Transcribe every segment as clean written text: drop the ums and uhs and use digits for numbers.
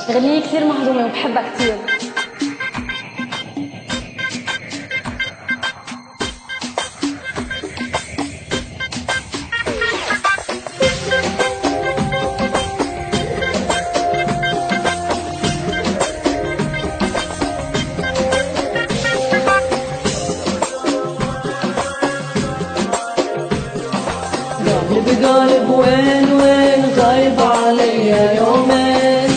غنية كتير مهضومة وبحبها كتير. قالب قالب وين وين غايب عليا يومين.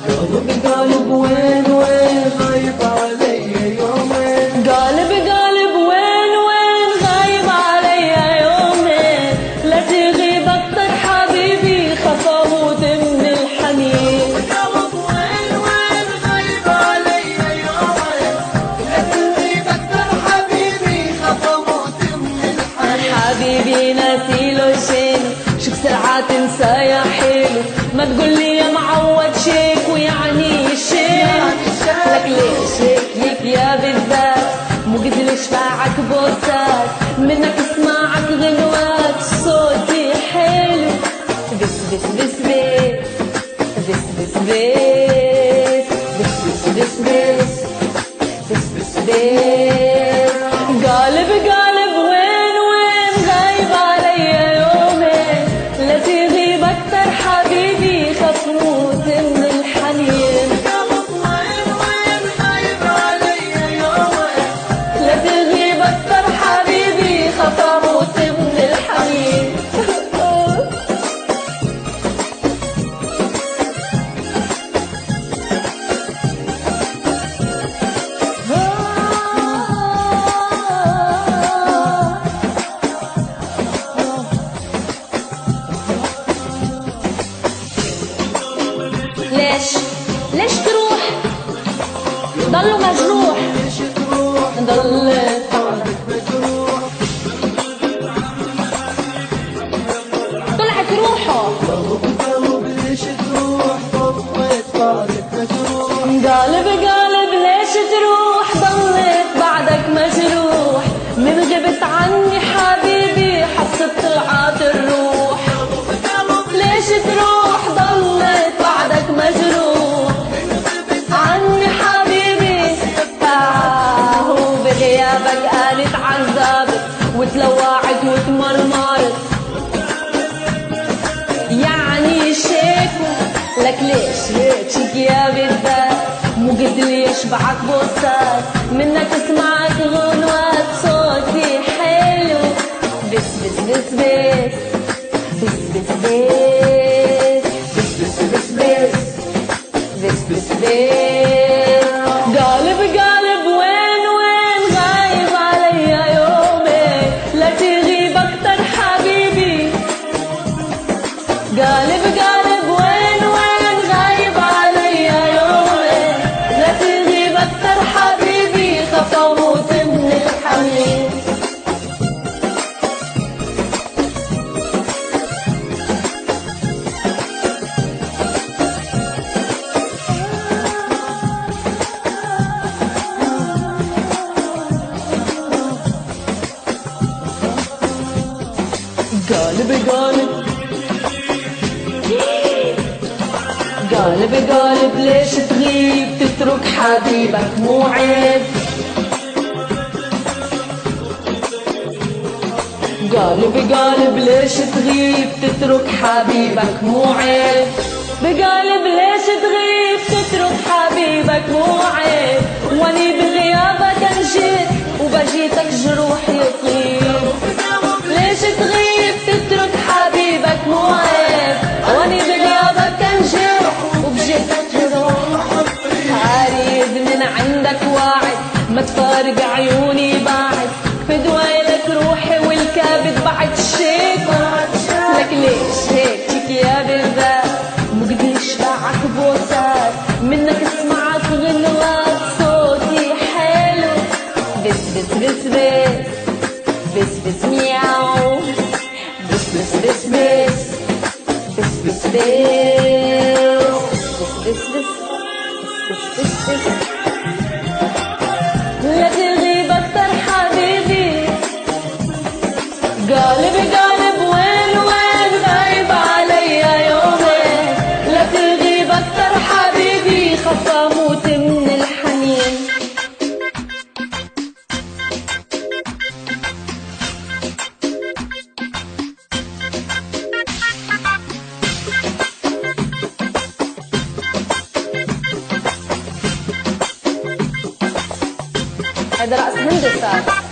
قالب قالب وين وين غايب عليا يومين. قالب قالب وين وين غايب عليا يومين. لا تغيب اكتر حبيبي خاف اموت من الحنين. قالب وين وين غايب عليا يومين. لا تغيب اكتر حبيبي خاف اموت من الحنين. حبيبي ناسيله شينه شو بسرعة تنسى يا حلو. ما تقولي يا معود شيك ويعني شيك. لك ليش هيك هيك يا بالذات مو قد ليش باعك بوسات. منك اسمعك غنوات صوتي حلو. بس بس بس بس بس بس بس بس بس بس بس بس بس. قالب قالب وين وين غايب عليا يومين. لا تغيب اكتر حبيبي خاف موت من الحنين. قالب وين وين غايب عليا يومين. لا تغيب اكتر حبيبي خاف اموت من الحنين. ليش ليش تروح ضله مجروح. ليش تروح ضلت بعدك مجروح. طلعت روحه. قالب ليش تروح ضليت بعدك مجروح. قالب قالب ليش تروح ضليت بعدك مجروح. من غبت عني حبيبي حسيت طلعت الروح. ليش تروح ضليت بعدك مجروح عني حبيبي. وبغيابك قالت عذابك وتلوعت وتمرمرت يعني شيكو. لك ليش هيك شيك يا بالذات مو قد لي يشبعك بوسات. منك اسمعك غنوات صوتي حلو. بس بس بس بس بس بس بس بس بس بس بس. قالب قالب وين وين غايب عليا يومين. لا تغيب اكتر حبيبي. قالب قالب وين وين غايب عليا يومين. لا تغيب اكتر حبيبي خاف اموت من الحنين. قالب قالب قالب قالب ليش تغيب تترك حبيبك مو عيب. قالب قالب ليش تغيب تترك حبيبك مو عيب. بقالب ليش تغيب تترك حبيبك مو عيب. واني بغيابك انجيت وبجيتك جروح يطيب. ليش تغيب تترك حبيبك مو عيب. واني بغيابك انجيت وبجيتك جروح. هاريد من عندك واعد ما تفارق عيوني بعد. فدويلك روحي والكبد بعد شيكو. لك ليش هيك شيك يا بالذات مو قد يشبعك بوسات. منك اسمعك غنوات صوتي حلو. بس بس بس بس بس بس مياو. بس بس بس بس بس بس بس بس بس بس بس. لا تغيب اكتر حبيبي. قالب قالب وين وين غايب عليا خاف اموت من الحنين. هذا رقص هندي صار.